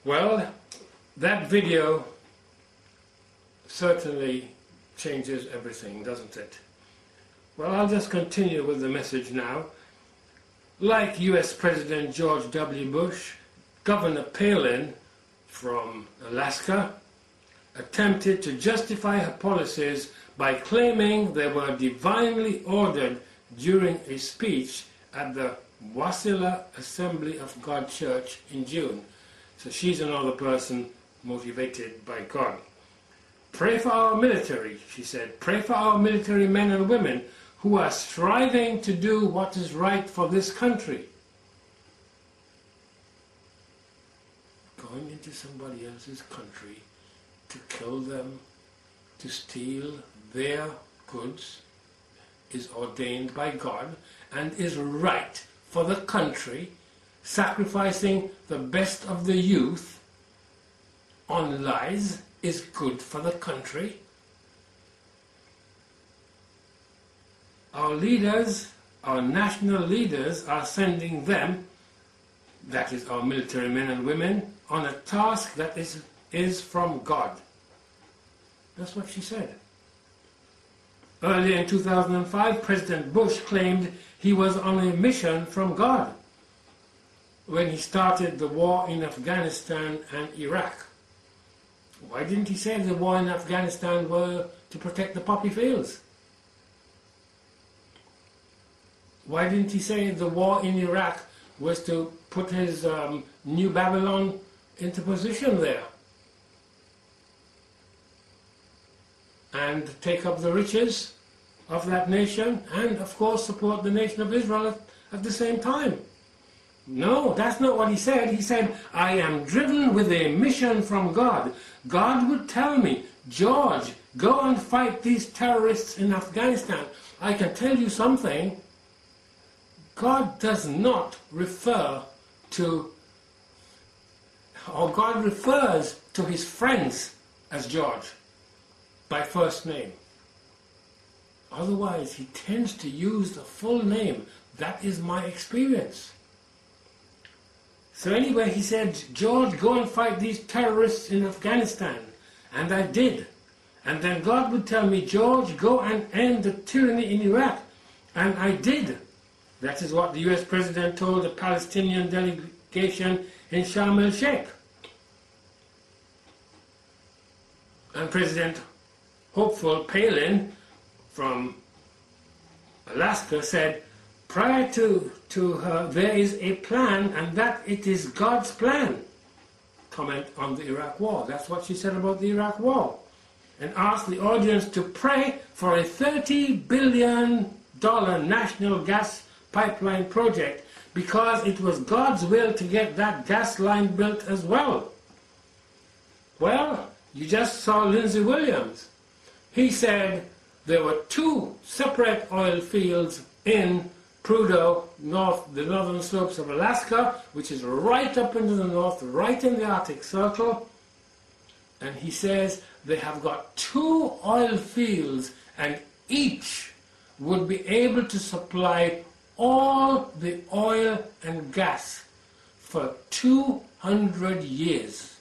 Well, that video certainly changes everything, doesn't it? Well, I'll just continue with the message now. Like US President George W. Bush, Governor Palin from Alaska attempted to justify her policies by claiming they were divinely ordered during a speech at the Wasilla Assembly of God Church in June. So she's another person motivated by God. Pray for our military, she said. Pray for our military men and women who are striving to do what is right for this country. Going into somebody else's country to kill them, to steal their goods, is ordained by God and is right for the country. Sacrificing the best of the youth on lies is good for the country. Our leaders, our national leaders, are sending them, that is our military men and women, on a task that is from God. That's what she said. Earlier in 2005, President Bush claimed he was on a mission from God when he started the war in Afghanistan and Iraq. Why didn't he say the war in Afghanistan were to protect the poppy fields? Why didn't he say the war in Iraq was to put his new Babylon into position there and take up the riches of that nation and, of course, support the nation of Israel at the same time? No, that's not what he said. He said, I am driven with a mission from God. God would tell me, George, go and fight these terrorists in Afghanistan. I can tell you something. God does not refer to, or God refers to his friends as George by first name. Otherwise, he tends to use the full name. That is my experience. So anyway, he said, George, go and fight these terrorists in Afghanistan. And I did. And then God would tell me, George, go and end the tyranny in Iraq. And I did. That is what the US President told the Palestinian delegation in Sharm el-Sheikh. And President Hopeful Palin from Alaska said, prior to her, there is a plan, and that it is God's plan. Comment on the Iraq war. That's what she said about the Iraq war. And asked the audience to pray for a $30 billion national gas pipeline project because it was God's will to get that gas line built as well. Well, you just saw Lindsey Williams. He said there were two separate oil fields in Prudhoe, the northern slopes of Alaska, which is right up into the north, right in the Arctic Circle. And he says they have got two oil fields and each would be able to supply all the oil and gas for 200 years.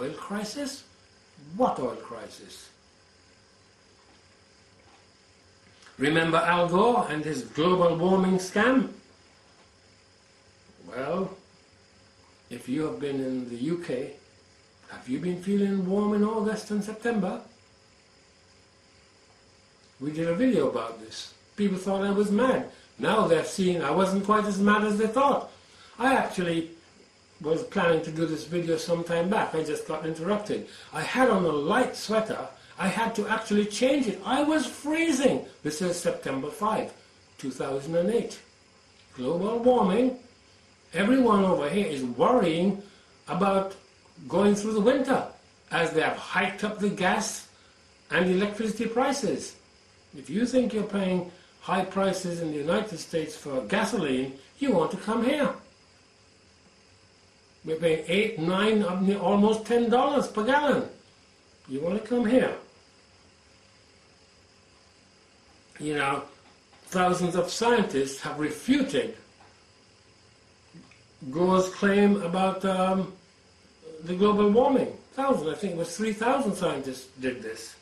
Oil crisis? What oil crisis? Remember Al Gore and his global warming scam? Well, if you have been in the UK, have you been feeling warm in August and September? We did a video about this. People thought I was mad. Now they're seeing I wasn't quite as mad as they thought. I actually was planning to do this video some time back. I just got interrupted. I had on a light sweater. I had to actually change it. I was freezing. This is September 5, 2008. Global warming. Everyone over here is worrying about going through the winter as they have hiked up the gas and electricity prices. If you think you're paying high prices in the United States for gasoline, you want to come here. We're paying $8, $9, almost $10 per gallon. You want to come here. You know, thousands of scientists have refuted goes claim about the global warming. I think it was 3,000 scientists did this.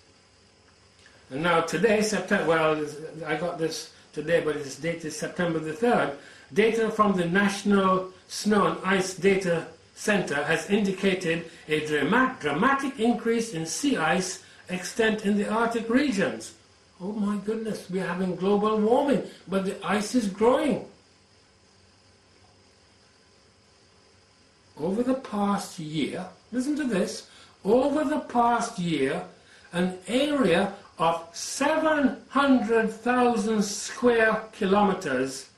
And now today, September, well, I got this today, but it's dated September the 3rd, data from the National Snow and Ice Data Center has indicated a dramatic increase in sea ice extent in the Arctic regions. Oh my goodness, we're having global warming, but the ice is growing. Over the past year, listen to this, over the past year, an area of 700,000 square kilometers,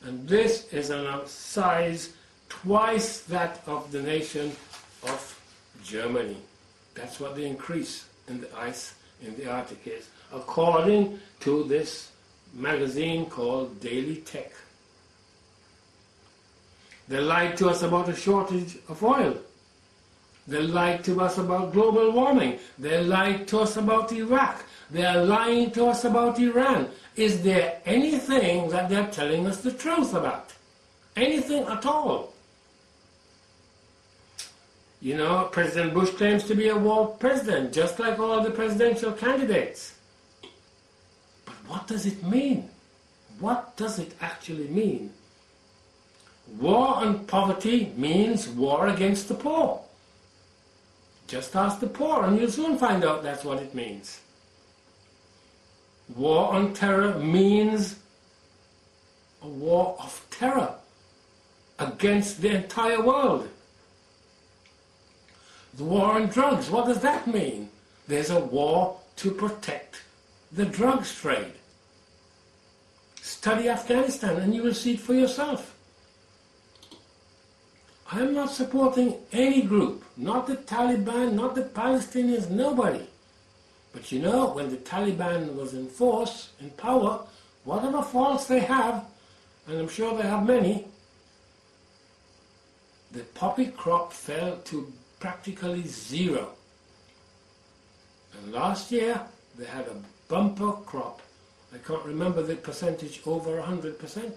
and this is a size twice that of the nation of Germany. That's what the increase in the ice in the Arctic is, according to this magazine called Daily Tech. They lied to us about a shortage of oil. They lied to us about global warming. They lied to us about Iraq. They are lying to us about Iran. Is there anything that they're telling us the truth about? Anything at all? You know, President Bush claims to be a war president, just like all the presidential candidates. But what does it mean? What does it actually mean? War on poverty means war against the poor. Just ask the poor and you'll soon find out that's what it means. War on terror means a war of terror against the entire world. The war on drugs, what does that mean? There's a war to protect the drugs trade. Study Afghanistan and you will see it for yourself. I am not supporting any group, not the Taliban, not the Palestinians, nobody. But you know, when the Taliban was in force, in power, whatever faults they have, and I'm sure they have many, the poppy crop fell to practically zero. And last year, they had a bumper crop. I can't remember the percentage, over 100%.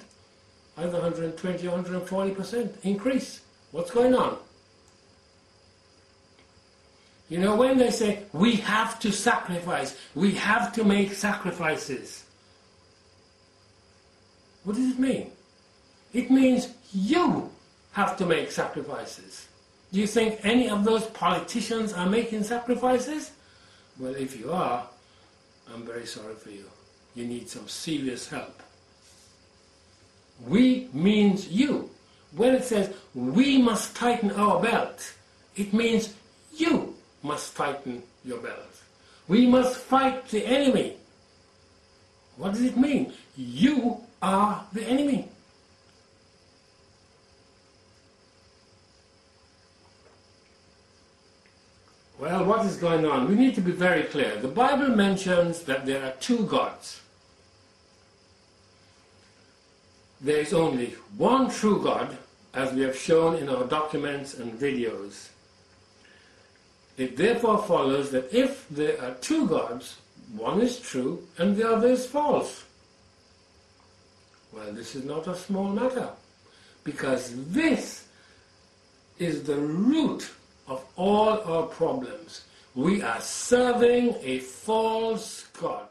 Either 120 or 140% increase. What's going on? You know, when they say, we have to sacrifice, we have to make sacrifices, what does it mean? It means you have to make sacrifices. Do you think any of those politicians are making sacrifices? Well, if you are, I'm very sorry for you. You need some serious help. We means you. When it says, we must tighten our belt, it means you must tighten your belt. We must fight the enemy. What does it mean? You are the enemy. Well, what is going on? We need to be very clear. The Bible mentions that there are two gods. There is only one true God, as we have shown in our documents and videos. It therefore follows that if there are two gods, one is true and the other is false. Well, this is not a small matter, because this is the root of all our problems. We are serving a false God.